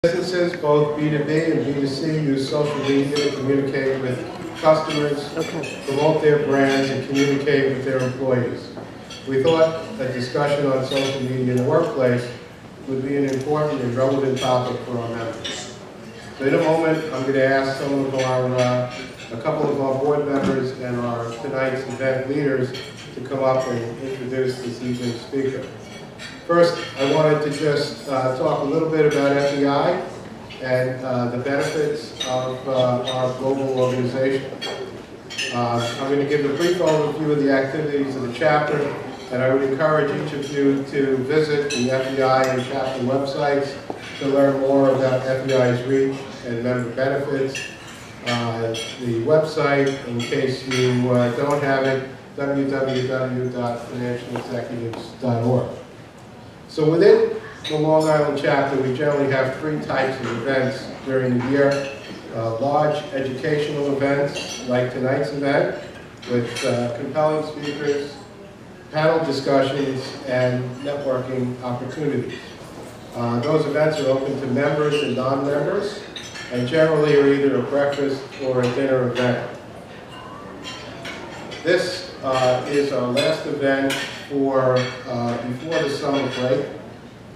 Businesses, both B2B and B2C, use social media to communicate with customers, promote their brands, and communicate with their employees. We thought a discussion on social media in the workplace would be an important and relevant topic for our members. So in a moment, I'm going to ask a couple of our board members and our tonight's event leaders to come up and introduce this evening's speaker. First, I wanted to just talk a little bit about FEI and the benefits of our global organization. I'm going to give a brief overview of the activities of the chapter, and I would encourage each of you to visit the FEI and chapter websites to learn more about FEI's reach and member benefits. The website, in case you don't have it, www.financialexecutives.org. So within the Long Island chapter, we generally have three types of events during the year. Large educational events like tonight's event with compelling speakers, panel discussions, and networking opportunities. Those events are open to members and non-members, and generally are either a breakfast or a dinner event. This is our last event for before the summer break,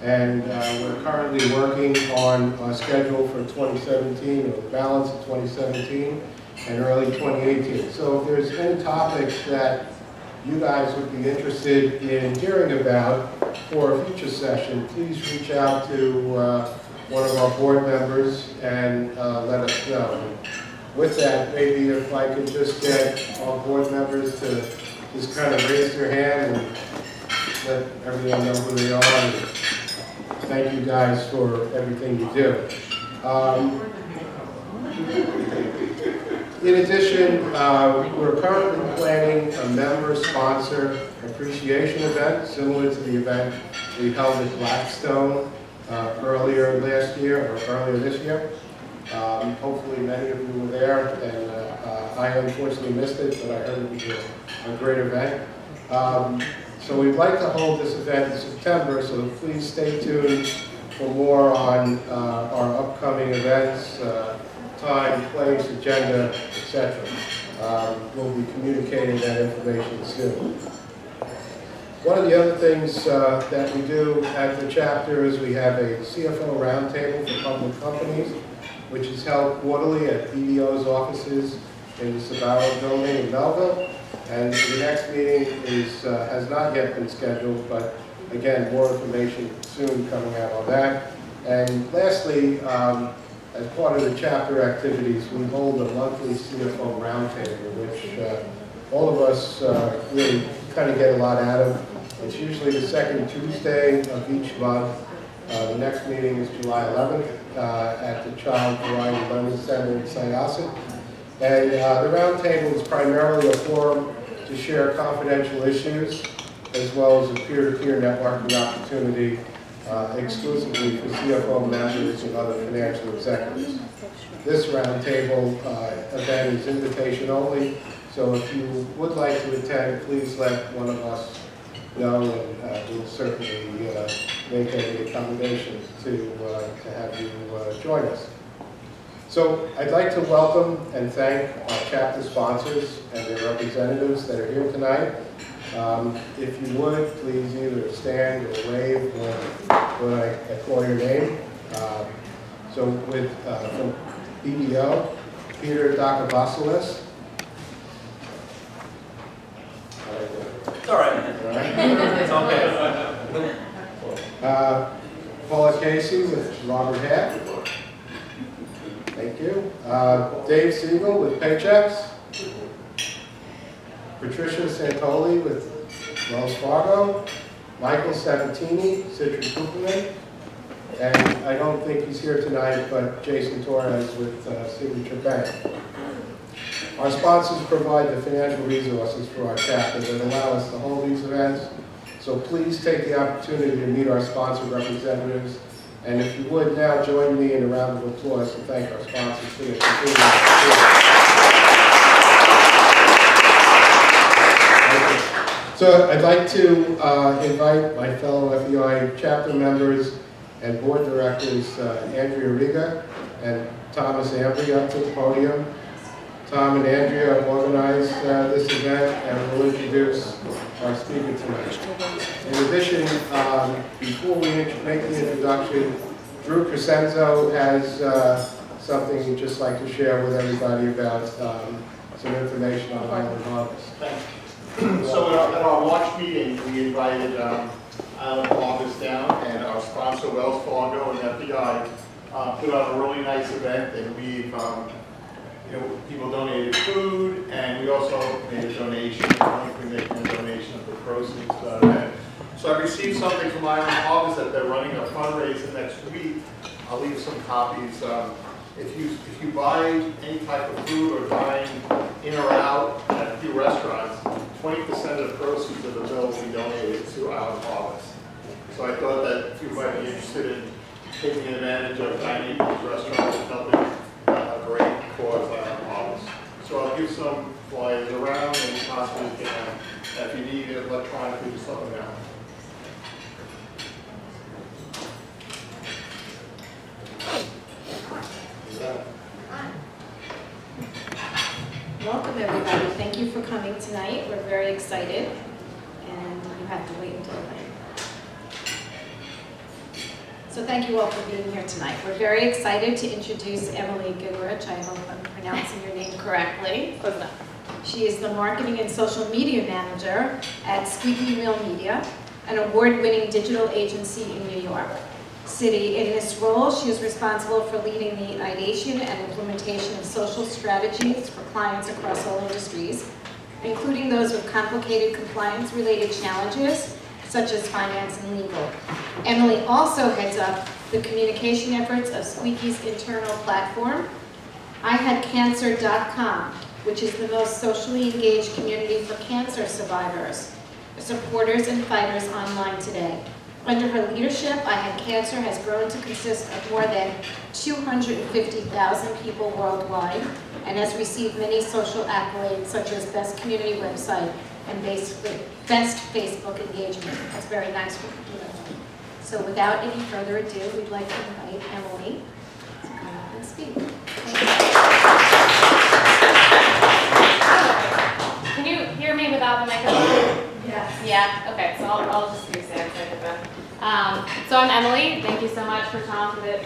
and we're currently working on our schedule for 2017, or the balance of 2017 and early 2018. So if there's any topics that you guys would be interested in hearing about for a future session, please reach out to one of our board members and let us know. And with that, maybe if I could just get our board members to just kind of raise their hand and let everyone know who they are. And thank you guys for everything you do. In addition, we're currently planning a member-sponsor appreciation event similar to the event we held at Blackstone earlier this year. Hopefully many of you were there, and I unfortunately missed it, but I heard it was a great event. So we'd like to hold this event in September, so please stay tuned for more on our upcoming events, time, place, agenda, etc. We'll be communicating that information soon. One of the other things that we do at the chapter is we have a CFO roundtable for public companies, which is held quarterly at BDO's offices in the Sabaro building in Melville. And the next meeting has not yet been scheduled, but again, more information soon coming out on that. And lastly, as part of the chapter activities, we hold a monthly CFO roundtable, which all of us really kind of get a lot out of. It's usually the second Tuesday of each month. The next meeting is July 11th at the Child Variety Learning Center in Syosset. And the roundtable is primarily a forum to share confidential issues, as well as a peer-to-peer networking opportunity exclusively for CFO members and other financial executives. This roundtable event is invitation only, so if you would like to attend, please let one of us know, and we'll certainly make any accommodations to have you join us. So I'd like to welcome and thank our chapter sponsors and their representatives that are here tonight. If you would, please either stand or wave when I call your name. So with from BDO, Peter Dakavasilis. It's all right. All right. It's okay. Paula Casey with Robert Hack. Thank you. Dave Siegel with Paychecks. Patricia Santoli with Wells Fargo. Michael Sabatini, Citrus Cooperman. And I don't think he's here tonight, but Jason Torres with Signature Bank. Our sponsors provide the financial resources for our chapter that allow us to hold these events. So please take the opportunity to meet our sponsor representatives. And if you would now join me in a round of applause to thank our sponsors for their continued support. So I'd like to invite my fellow FEI chapter members and board directors Andrea Riga and Thomas Ambry up to the podium. Tom and Andrea have organized this event and will introduce our speaker tonight. In addition, before we make the introduction, Drew Crescenzo has something he'd just like to share with everybody about some information on Island Harvest. Thanks. So at our March meeting, we invited Island Harvest down, and our sponsor, Wells Fargo and FBI, put on a really nice event, and we've, people donated food, and we also made a donation. We're making a donation of the proceeds to that event. So I received something from Island Harvest that they're running a fundraiser next week. I'll leave some copies. If you buy any type of food or dine in or out at a few restaurants, 20% of the proceeds of the bill will be donated to Island Harvest. So I thought that if you might be interested in taking advantage of dining at these restaurants and helping a great cause, Island Harvest. So I'll give some flyers around and possibly can, if you need it electronically, just let me know. Welcome, everybody. Thank you for coming tonight. We're very excited, and you have to wait until then. So thank you all for being here tonight. We're very excited to introduce Emily Goodrich. I hope I'm pronouncing your name correctly. She is the Marketing and Social Media Manager at Squeaky Wheel Media, an award-winning digital agency in New York City. In this role, she is responsible for leading the ideation and implementation of social strategies for clients across all industries, including those with complicated compliance-related challenges, such as finance and legal. Emily also heads up the communication efforts of Squeaky's internal platform, IHadCancer.com, which is the most socially engaged community for cancer survivors, supporters, and fighters online today. Under her leadership, IHadCancer has grown to consist of more than 250,000 people worldwide and has received many social accolades such as Best Community Website and Best Facebook Engagement. That's very nice for you. So without any further ado, we'd like to invite Emily to come up and speak. Can you hear me without the microphone? Yes. Yeah? Okay, so I'll just use it. So I'm Emily. Thank you so much for Tom for the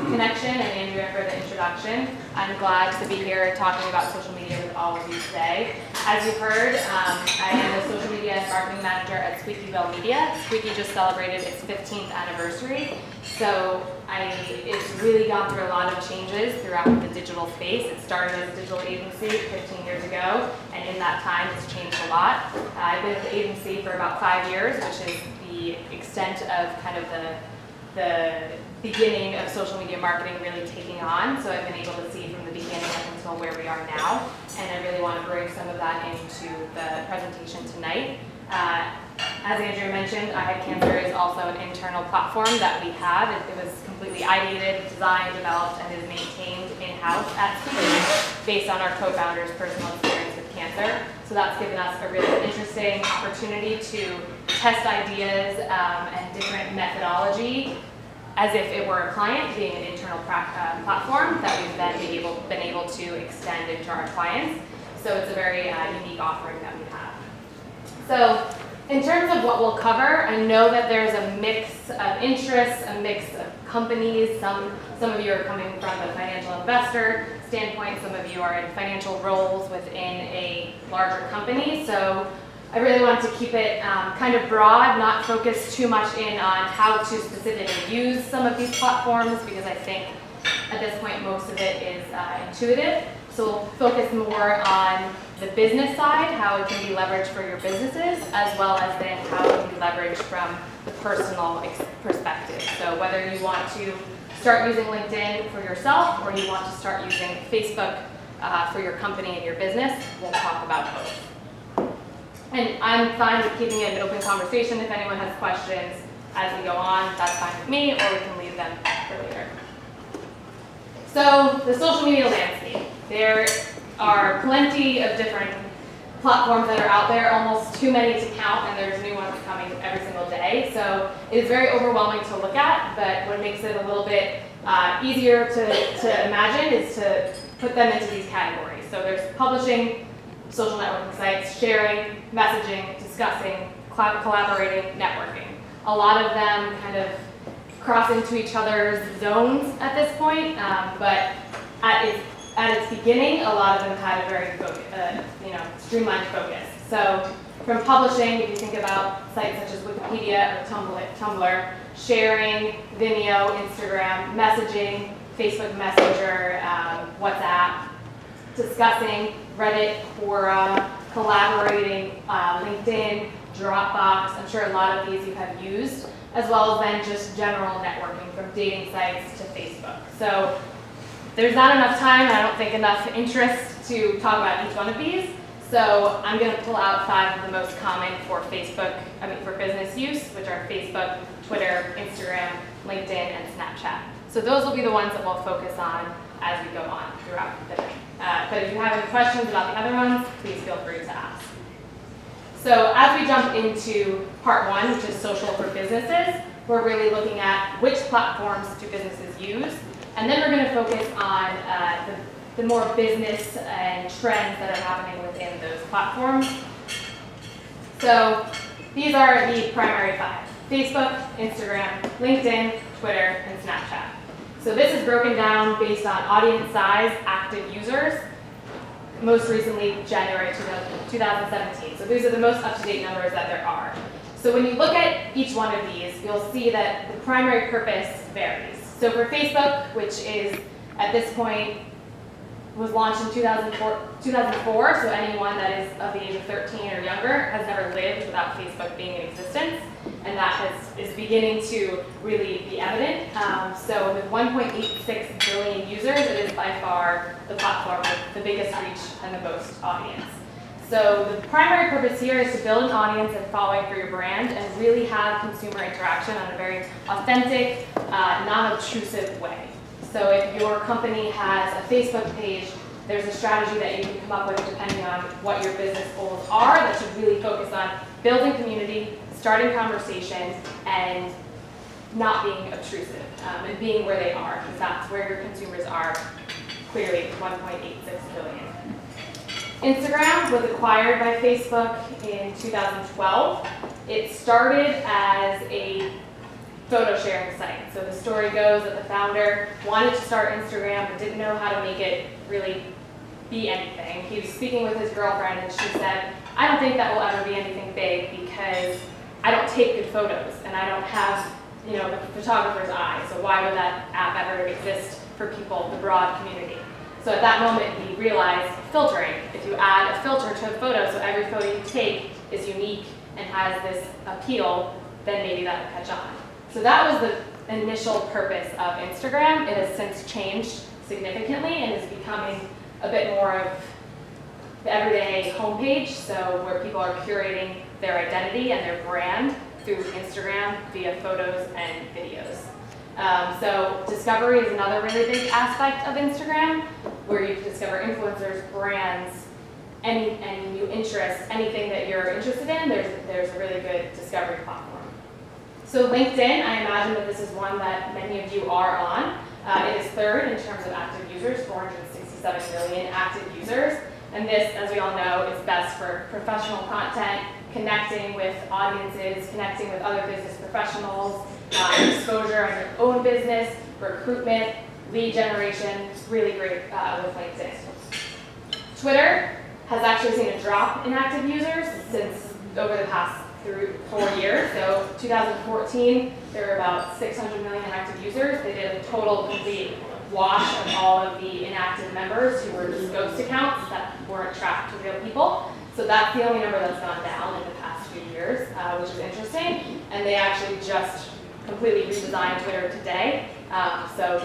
connection and Andrea for the introduction. I'm glad to be here talking about social media with all of you today. As you've heard, I am the social media and marketing manager at Squeaky Wheel Media. Squeaky just celebrated its 15th anniversary, so it's really gone through a lot of changes throughout the digital space. It started as a digital agency 15 years ago, and in that time it's changed a lot. I've been at the agency for about 5 years, which is the extent of kind of the beginning of social media marketing really taking on. So I've been able to see from the beginning up until where we are now, and I really want to bring some of that into the presentation tonight. As Andrea mentioned, IHadCancer is also an internal platform that we have. It was completely ideated, designed, developed, and is maintained in-house at Squeaky based on our co-founder's personal experience with cancer. So that's given us a really interesting opportunity to test ideas and different methodology as if it were a client, being an internal platform that we've then been able to extend into our clients. So it's a very unique offering that we have. So in terms of what we'll cover, I know that there's a mix of interests, a mix of companies. Some of you are coming from the financial investor standpoint, some of you are in financial roles within a larger company. So I really want to keep it kind of broad, not focus too much in on how to specifically use some of these platforms, because I think at this point most of it is intuitive. So we'll focus more on the business side, how it can be leveraged for your businesses, as well as then how it can be leveraged from the personal perspective. So whether you want to start using LinkedIn for yourself or you want to start using Facebook for your company and your business, we'll talk about both. And I'm fine with keeping it an open conversation. If anyone has questions as we go on, that's fine with me, or we can leave them for later. So the social media landscape. There are plenty of different platforms that are out there, almost too many to count, and there's new ones coming every every single day. So it is very overwhelming to look at, but what makes it a little bit easier to imagine is to put them into these categories. So there's publishing, social networking sites, sharing, messaging, discussing, collaborating, networking. A lot of them kind of cross into each other's zones at this point, but at its beginning, a lot of them had a very streamlined focus. So from publishing, if you think about sites such as Wikipedia or Tumblr, sharing, Vimeo, Instagram, messaging, Facebook Messenger, WhatsApp, discussing, Reddit, Quora, collaborating, LinkedIn, Dropbox. I'm sure a lot of these you have used, as well as then just general networking from dating sites to Facebook. So there's not enough time, and I don't think enough interest to talk about each one of these. So I'm going to pull out 5 of the most common for for business use, which are Facebook, Twitter, Instagram, LinkedIn, and Snapchat. So those will be the ones that we'll focus on as we go on throughout the day. But if you have any questions about the other ones, please feel free to ask. So as we jump into part 1, which is social for businesses, we're really looking at which platforms do businesses use, and then we're going to focus on the more business and trends that are happening within those platforms. So these are the primary 5: Facebook, Instagram, LinkedIn, Twitter, and Snapchat. So this is broken down based on audience size, active users, most recently January 2017. So these are the most up-to-date numbers that there are. So when you look at each one of these, you'll see that the primary purpose varies. So for Facebook, which is at this point was launched in 2004, so anyone that is of the age of 13 or younger has never lived without Facebook being in existence, and that is beginning to really be evident. So with 1.86 billion users, it is by far the platform with the biggest reach and the most audience. So the primary purpose here is to build an audience and following for your brand and really have consumer interaction on a very authentic, non-obtrusive way. So if your company has a Facebook page, there's a strategy that you can come up with depending on what your business goals are that should really focus on building community, starting conversations, and not being obtrusive, and being where they are, because that's where your consumers are, clearly 1.86 billion. Instagram was acquired by Facebook in 2012. It started as a photo sharing site. So the story goes that the founder wanted to start Instagram but didn't know how to make it really be anything. He was speaking with his girlfriend and she said, I don't think that will ever be anything big because I don't take good photos and I don't have, the photographer's eye. So why would that app ever exist for people, the broad community? So at that moment he realized filtering. If you add a filter to a photo so every photo you take is unique and has this appeal, then maybe that will catch on. So that was the initial purpose of Instagram. It has since changed significantly and is becoming a bit more of the everyday homepage, so where people are curating their identity and their brand through Instagram via photos and videos. So discovery is another really big aspect of Instagram, where you can discover influencers, brands, any new interests, anything that you're interested in, there's a really good discovery platform. So LinkedIn, I imagine that this is one that many of you are on. It is third in terms of active users, 467 million active users. And this, as we all know, is best for professional content, connecting with audiences, connecting with other business professionals, exposure on your own business, recruitment, lead generation, really great with LinkedIn. Twitter has actually seen a drop in active users since over the past 4 years. So 2014, there were about 600 million active users. They did a total complete wash of all of the inactive members who were just ghost accounts that weren't tracked to real people. So that's the only number that's gone down in the past few years, which is interesting. And they actually just completely redesigned Twitter today. So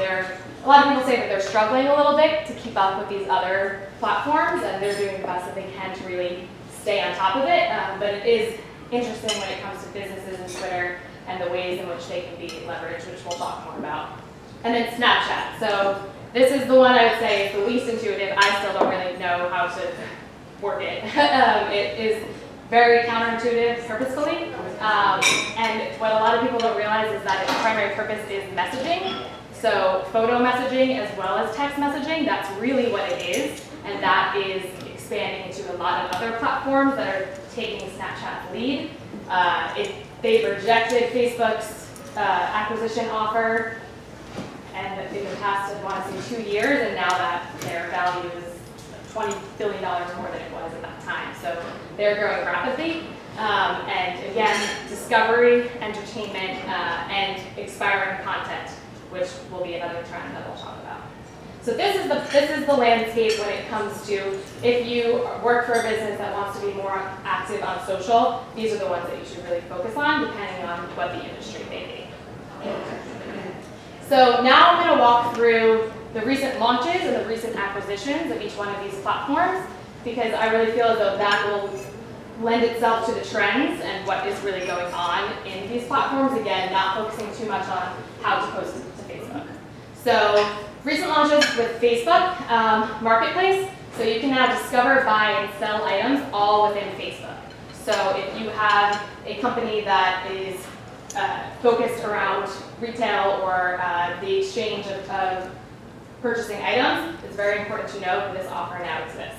a lot of people say that they're struggling a little bit to keep up with these other platforms, and they're doing the best that they can to really stay on top of it. But it is interesting when it comes to businesses and Twitter and the ways in which they can be leveraged, which we'll talk more about. And then Snapchat. So this is the one I would say is the least intuitive. I still don't really know how to work it. It is very counterintuitive purposefully. And what a lot of people don't realize is that its primary purpose is messaging. So photo messaging as well as text messaging, that's really what it is. And that is expanding into a lot of other platforms that are taking Snapchat's lead. They've rejected Facebook's acquisition offer, and in the past, I want to say 2 years, and now that their value is $20 billion more than it was at that time. So they're growing rapidly. And again, discovery, entertainment, and expiring content, which will be another trend that we'll talk about. So this is the landscape when it comes to if you work for a business that wants to be more active on social, these are the ones that you should really focus on depending on what the industry may be. So now I'm going to walk through the recent launches and the recent acquisitions of each one of these platforms, because I really feel as though that will lend itself to the trends and what is really going on in these platforms. Again, not focusing too much on how to post it to Facebook. So recent launches with Facebook Marketplace. So you can now discover, buy, and sell items all within Facebook. So if you have a company that is focused around retail or the exchange of purchasing items, it's very important to know that this offer now exists.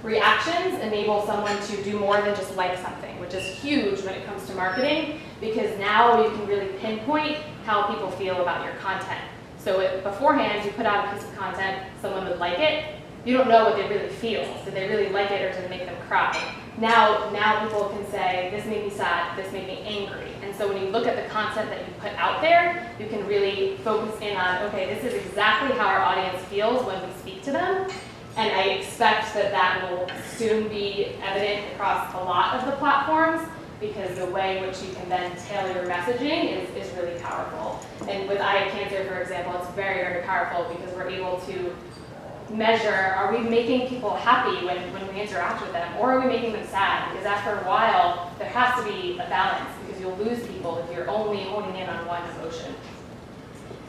Reactions enable someone to do more than just like something, which is huge when it comes to marketing, because now you can really pinpoint how people feel about your content. So beforehand, you put out a piece of content, someone would like it, you don't know what they really feel. Did they really like it or did it make them cry? Now people can say, this made me sad, this made me angry. And so when you look at the content that you put out there, you can really focus in on, okay, this is exactly how our audience feels when we speak to them. And I expect that that will soon be evident across a lot of the platforms, because the way in which you can then tailor your messaging is really powerful. And with eye cancer, for example, it's very, very powerful because we're able to measure, are we making people happy when we interact with them, or are we making them sad? Because after a while, there has to be a balance, because you'll lose people if you're only honing in on one emotion.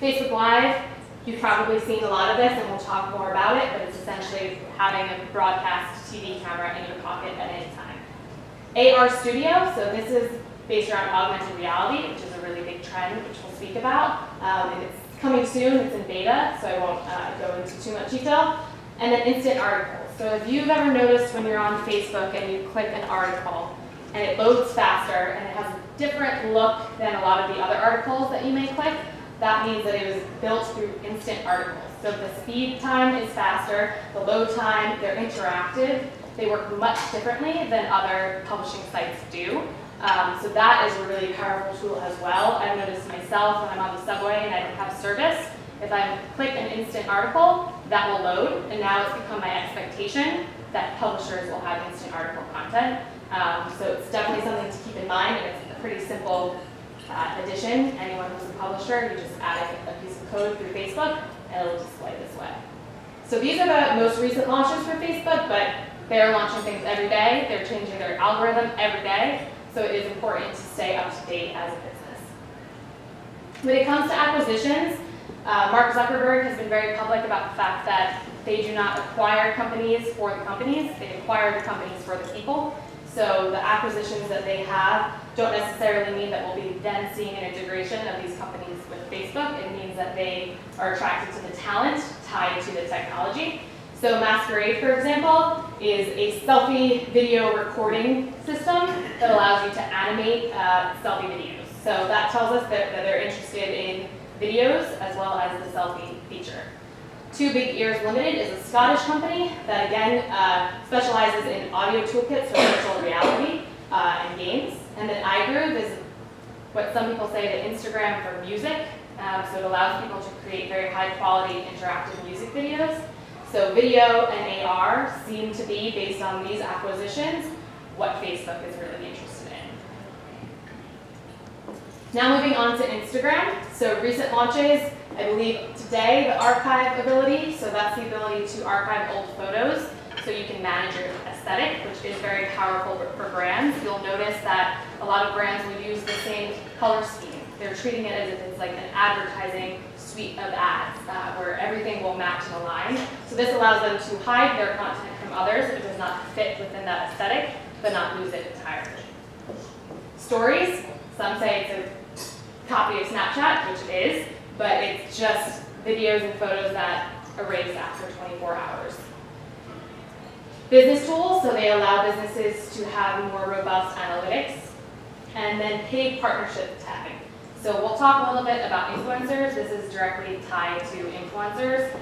Facebook Live, you've probably seen a lot of this, and we'll talk more about it, but it's essentially having a broadcast TV camera in your pocket at any time. AR Studio, so this is based around augmented reality, which is a really big trend, which we'll speak about. And it's coming soon, it's in beta, so I won't go into too much detail. And then instant articles. So if you've ever noticed when you're on Facebook and you click an article, and it loads faster, and it has a different look than a lot of the other articles that you may click, that means that it was built through instant articles. So the speed time is faster, the load time, they're interactive. They work much differently than other publishing sites do. So that is a really powerful tool as well. I've noticed myself when I'm on the subway and I don't have service, if I click an instant article, that will load, and now it's become my expectation that publishers will have instant article content. So it's definitely something to keep in mind, and it's a pretty simple addition. Anyone who's a publisher, you just add a piece of code through Facebook, and it'll display this way. So these are the most recent launches for Facebook, but they're launching things every day. They're changing their algorithm every day. So it is important to stay up to date as a business. When it comes to acquisitions, Mark Zuckerberg has been very public about the fact that they do not acquire companies for the companies. They acquire the companies for the people. So the acquisitions that they have don't necessarily mean that we'll be then seeing an integration of these companies with Facebook. It means that they are attracted to the talent tied to the technology. So Masquerade, for example, is a selfie video recording system that allows you to animate selfie videos. So that tells us that they're interested in videos as well as the selfie feature. Two Big Ears Limited is a Scottish company that, again, specializes in audio toolkits for virtual reality and games. And then iGroove is what some people say the Instagram for music. So it allows people to create very high-quality interactive music videos. So video and AR seem to be, based on these acquisitions, what Facebook is really interested in. Now moving on to Instagram. So recent launches, I believe today the archive ability. So that's the ability to archive old photos so you can manage your aesthetic, which is very powerful for brands. You'll notice that a lot of brands will use the same color scheme. They're treating it as if it's like an advertising suite of ads where everything will match and align. So this allows them to hide their content from others if it does not fit within that aesthetic, but not lose it entirely. Stories, some say it's a copy of Snapchat, which it is, but it's just videos and photos that erase after 24 hours. Business tools, so they allow businesses to have more robust analytics. And then paid partnership tagging. So we'll talk a little bit about influencers. This is directly tied to influencers.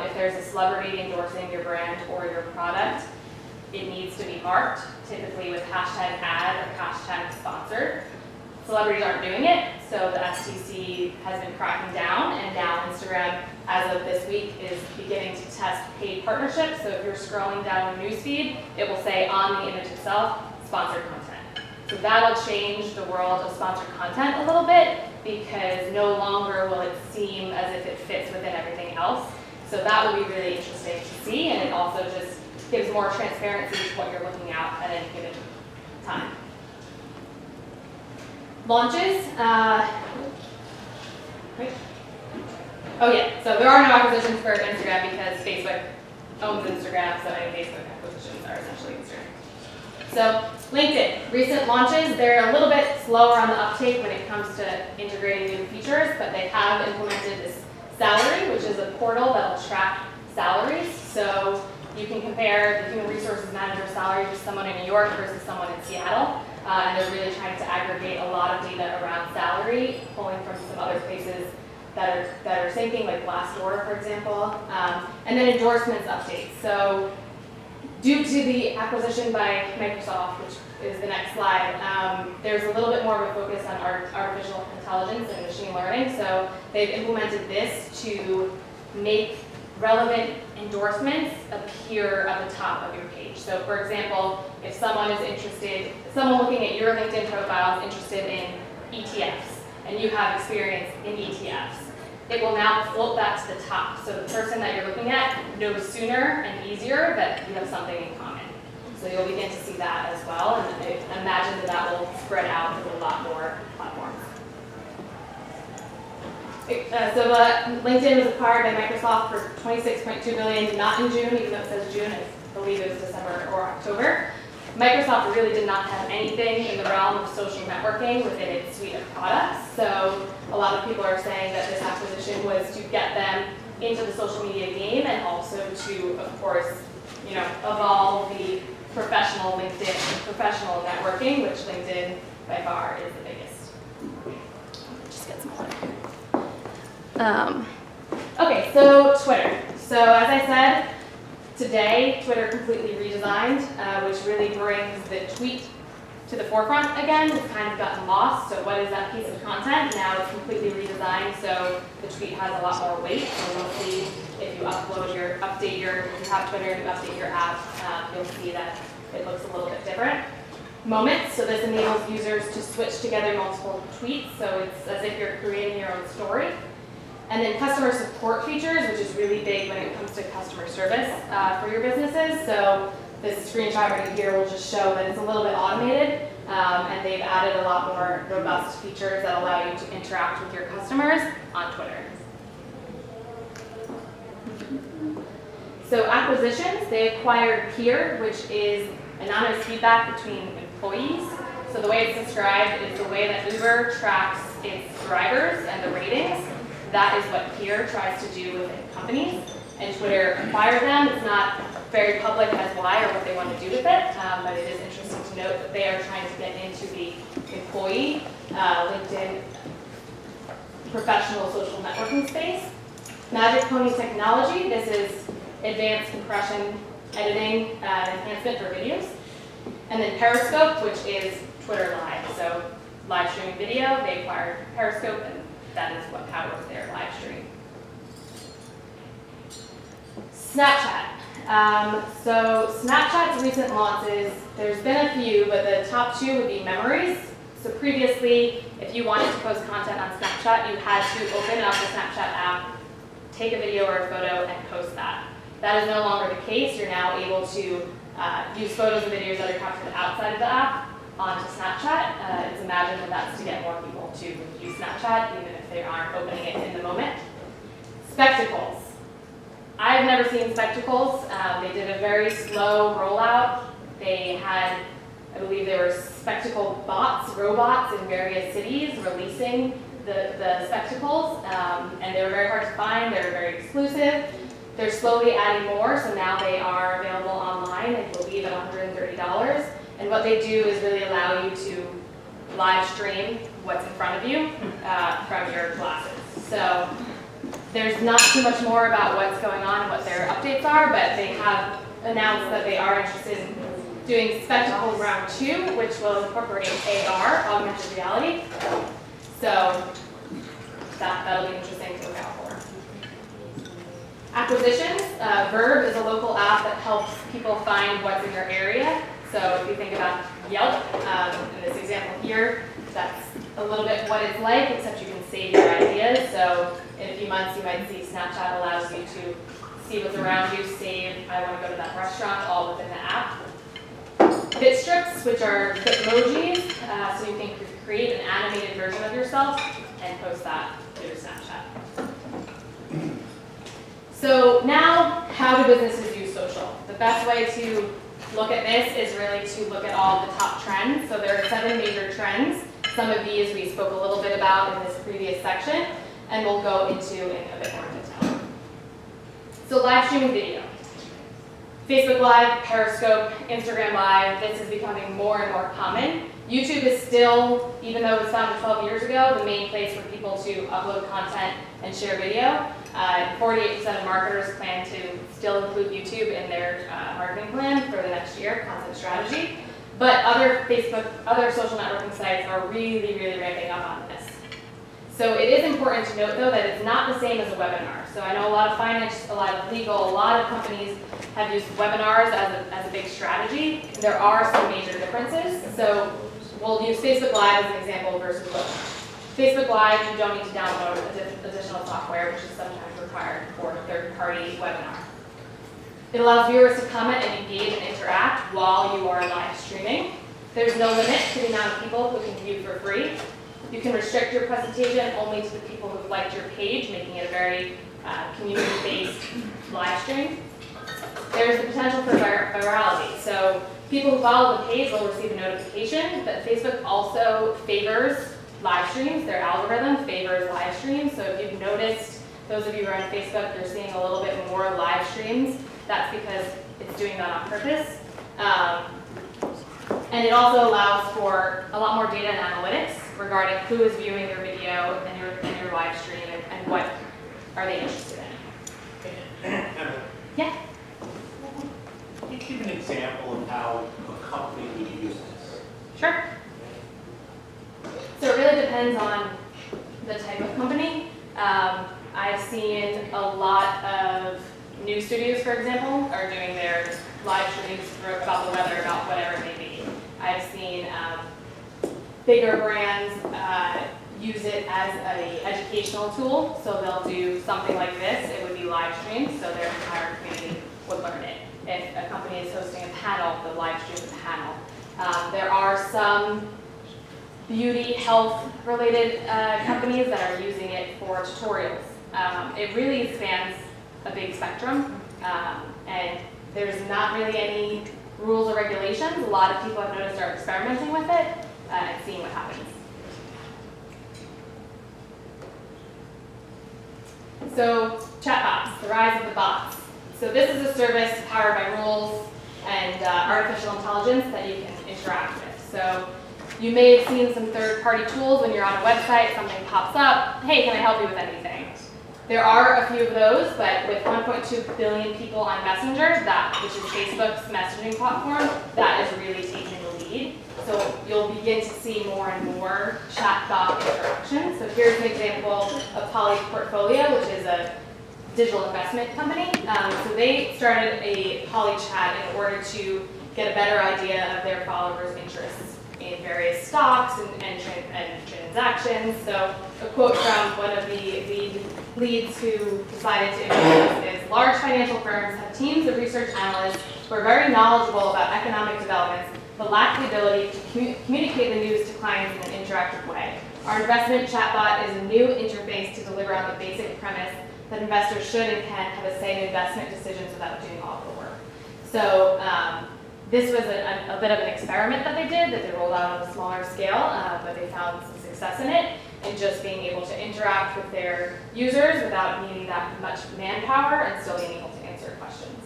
If there's a celebrity endorsing your brand or your product, it needs to be marked, typically with hashtag ad or hashtag sponsored. Celebrities aren't doing it, so the FTC has been cracking down, and now Instagram, as of this week, is beginning to test paid partnerships. So if you're scrolling down your newsfeed, it will say on the image itself, sponsored content. So that'll change the world of sponsored content a little bit, because no longer will it seem as if it fits within everything else. So that will be really interesting to see, and it also just gives more transparency to what you're looking at any given time. Launches. Oh yeah, so there are no acquisitions for Instagram because Facebook owns Instagram, so any Facebook acquisitions are essentially Instagram. So LinkedIn, recent launches, they're a little bit slower on the uptake when it comes to integrating new features, but they have implemented this salary, which is a portal that will track salaries. So you can compare the human resources manager's salary to someone in New York versus someone in Seattle. And they're really trying to aggregate a lot of data around salary, pulling from some other places that are syncing, like Glassdoor, for example. And then endorsements updates. So due to the acquisition by Microsoft, which is the next slide, there's a little bit more of a focus on artificial intelligence and machine learning. So they've implemented this to make relevant endorsements appear at the top of your page. So for example, if someone is interested, someone looking at your LinkedIn profile is interested in ETFs, and you have experience in ETFs, it will now float that to the top. So the person that you're looking at knows sooner and easier that you have something in common. So you'll begin to see that as well, and I imagine that will spread out to a lot more platforms. So LinkedIn was acquired by Microsoft for $26.2 billion, not in June, even though it says June, I believe it was December or October. Microsoft really did not have anything in the realm of social networking within its suite of products. So a lot of people are saying that this acquisition was to get them into the social media game and also to, of course, evolve the professional LinkedIn, professional networking, which LinkedIn by far is the biggest. Just get some water. Okay, so Twitter. So as I said, today Twitter completely redesigned, which really brings the tweet to the forefront again. It's kind of gotten lost. So what is that piece of content? Now it's completely redesigned, so the tweet has a lot more weight. So you'll see if you if you have Twitter and you update your app, you'll see that it looks a little bit different. Moments, so this enables users to switch together multiple tweets, so it's as if you're creating your own story. And then customer support features, which is really big when it comes to customer service for your businesses. So this screenshot right here will just show that it's a little bit automated, and they've added a lot more robust features that allow you to interact with your customers on Twitter. So acquisitions, they acquired Peer, which is anonymous feedback between employees. So the way it's described is the way that Uber tracks its drivers and the ratings. That is what Peer tries to do within companies, and Twitter acquired them. It's not very public as why or what they want to do with it, but it is interesting to note that they are trying to get into the employee LinkedIn professional social networking space. Magic Pony Technology, this is advanced compression editing enhancement for videos. And then Periscope, which is Twitter Live, so live streaming video. They acquired Periscope, and that is what powers their live stream. Snapchat. So Snapchat's recent launches, there's been a few, but the top two would be memories. So previously, if you wanted to post content on Snapchat, you had to open up the Snapchat app, take a video or a photo, and post that. That is no longer the case. You're now able to use photos and videos that are captured outside of the app onto Snapchat. It's imagined that that's to get more people to use Snapchat, even if they aren't opening it in the moment. Spectacles. I've never seen spectacles. They did a very slow rollout. They had I believe there were spectacle bots, robots in various cities releasing the spectacles, and they were very hard to find, they were very exclusive. They're slowly adding more, so now they are available online, I believe at $130. And what they do is really allow you to live stream what's in front of you from your glasses. So there's not too much more about what's going on and what their updates are, but they have announced that they are interested in doing Spectacle Round 2, which will incorporate AR, augmented reality. So that'll be interesting to look out for. Acquisitions. Verb is a local app that helps people find what's in your area. So if you think about Yelp, in this example here, that's a little bit what it's like, except you can save your ideas. So in a few months, you might see Snapchat allows you to see what's around you, save, I want to go to that restaurant, all within the app. Bit strips, which are Bitmojis, so you can create an animated version of yourself and post that to your Snapchat. So now, how do businesses use social? The best way to look at this is really to look at all the top trends. So there are 7 major trends. Some of these we spoke a little bit about in this previous section, and we'll go into in a bit more detail. So live streaming video. Facebook Live, Periscope, Instagram Live, this is becoming more and more common. YouTube is still, even though it was founded 12 years ago, the main place for people to upload content and share video. 48% of marketers plan to still include YouTube in their marketing plan for the next year, content strategy. But other social networking sites are really, really ramping up on this. So it is important to note, though, that it's not the same as a webinar. So I know a lot of finance, a lot of legal, a lot of companies have used webinars as a big strategy. There are some major differences. So we'll use Facebook Live as an example versus webinar. Facebook Live, you don't need to download additional software, which is sometimes required for a third-party webinar. It allows viewers to comment and engage and interact while you are live streaming. There's no limit to the amount of people who can view for free. You can restrict your presentation only to the people who've liked your page, making it a very community-based live stream. There's the potential for virality. So people who follow the page will receive a notification, but Facebook also favors live streams. Their algorithm favors live streams. So if you've noticed, those of you who are on Facebook, you're seeing a little bit more live streams. That's because it's doing that on purpose. And it also allows for a lot more data and analytics regarding who is viewing your video and your live stream and what are they interested in. Yeah? Can you give an example of how a company would use this? Sure. So it really depends on the type of company. I've seen a lot of news studios, for example, are doing their live streams about the weather, about whatever it may be. I've seen bigger brands use it as an educational tool. So they'll do something like this. It would be live streamed, so their entire community would learn it. If a company is hosting a panel, they'll live stream the panel. There are some beauty, health-related companies that are using it for tutorials. It really spans a big spectrum, and there's not really any rules or regulations. A lot of people I've noticed are experimenting with it and seeing what happens. So chatbots, the rise of the bots. So this is a service powered by rules and artificial intelligence that you can interact with. So you may have seen some third-party tools when you're on a website, something pops up, hey, can I help you with anything? There are a few of those, but with 1.2 billion people on Messenger, which is Facebook's messaging platform, that is really taking the lead. So you'll begin to see more and more chatbot interactions. So here's an example of Poly Portfolio, which is a digital investment company. So they started a Poly chat in order to get a better idea of their followers' interests in various stocks and transactions. So a quote from one of the leads who decided to implement this is, large financial firms have teams of research analysts who are very knowledgeable about economic developments, but lack the ability to communicate the news to clients in an interactive way. Our investment chatbot is a new interface to deliver on the basic premise that investors should and can have a say in investment decisions without doing all of the work. So This was a bit of an experiment that they rolled out on a smaller scale, but they found some success in it, and just being able to interact with their users without needing that much manpower and still being able to answer questions.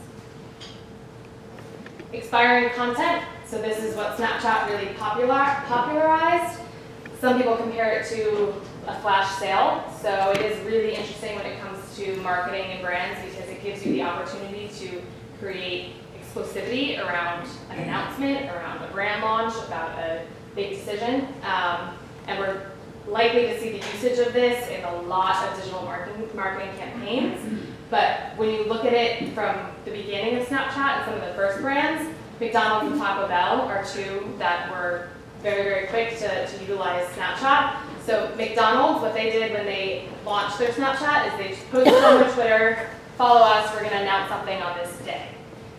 Expiring content. So this is what Snapchat really popularized. Some people compare it to a flash sale. So it is really interesting when it comes to marketing and brands because it gives you the opportunity to create explosivity around an announcement, around a brand launch, about a big decision. And we're likely to see the usage of this in a lot of digital marketing campaigns. But when you look at it from the beginning of Snapchat and some of the first brands, McDonald's and Taco Bell are two that were very, very quick to utilize Snapchat. So McDonald's, what they did when they launched their Snapchat is they posted on their Twitter, follow us, we're gonna announce something on this day.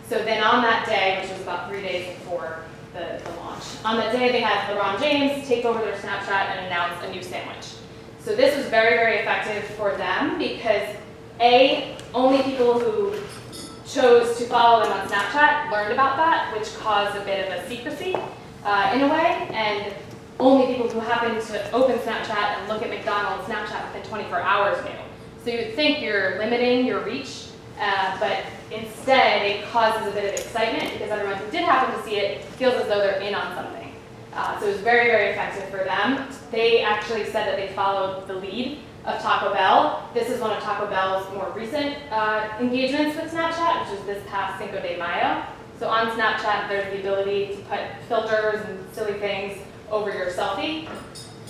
So then on that day, which was about 3 days before the launch, on that day they had LeBron James take over their Snapchat and announce a new sandwich. So this was very, very effective for them because only people who chose to follow them on Snapchat learned about that, which caused a bit of a secrecy in a way, and only people who happened to open Snapchat and look at McDonald's Snapchat within 24 hours knew. So you would think you're limiting your reach, but instead it causes a bit of excitement because everyone who did happen to see it feels as though they're in on something. So it was very, very effective for them. They actually said that they followed the lead of Taco Bell. This is one of Taco Bell's more recent engagements with Snapchat, which is this past Cinco de Mayo. So on Snapchat, there's the ability to put filters and silly things over your selfie.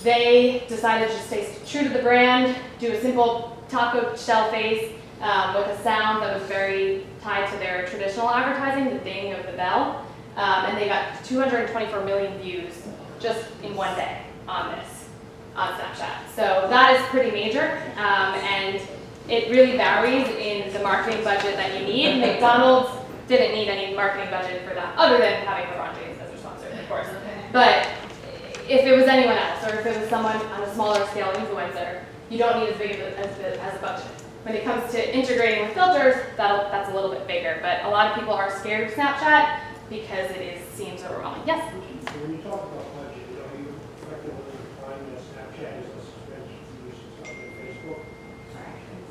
They decided to stay true to the brand, do a simple taco shell face with a sound that was very tied to their traditional advertising, the ding of the bell. And they got 224 million views just in one day on this, on Snapchat. So that is pretty major, and it really varies in the marketing budget that you need. McDonald's didn't need any marketing budget for that, other than having LeBron James as their sponsor, of course. But if it was anyone else, or if it was someone on a smaller scale influencer, you don't need as big as a budget. When it comes to integrating with filters, that's a little bit bigger. But a lot of people are scared of Snapchat because it seems overwhelming. Yes? So when you talk about budget, are you effectively implying that Snapchat is less expensive to use than something like Facebook?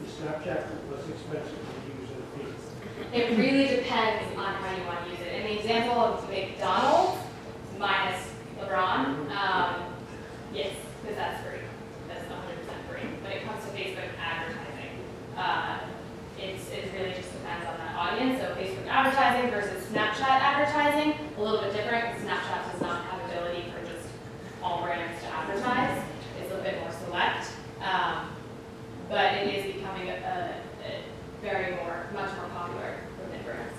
Is Snapchat less expensive to use than Facebook? It really depends on how you want to use it. In the example of McDonald's, minus LeBron, yes, because that's free. That's 100% free. When it comes to Facebook advertising, it really just depends on that audience. So Facebook advertising versus Snapchat advertising, a little bit different. Snapchat does not have ability for just all brands to advertise. It's a bit more select, but it is becoming much more popular within brands.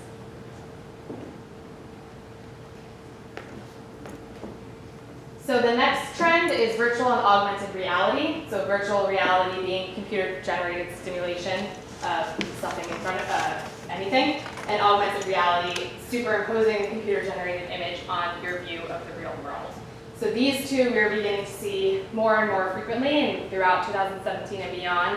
So the next trend is virtual and augmented reality. So virtual reality being computer-generated stimulation of something in front of anything, and augmented reality superimposing a computer-generated image on your view of the real world. So these two we're beginning to see more and more frequently and throughout 2017 and beyond.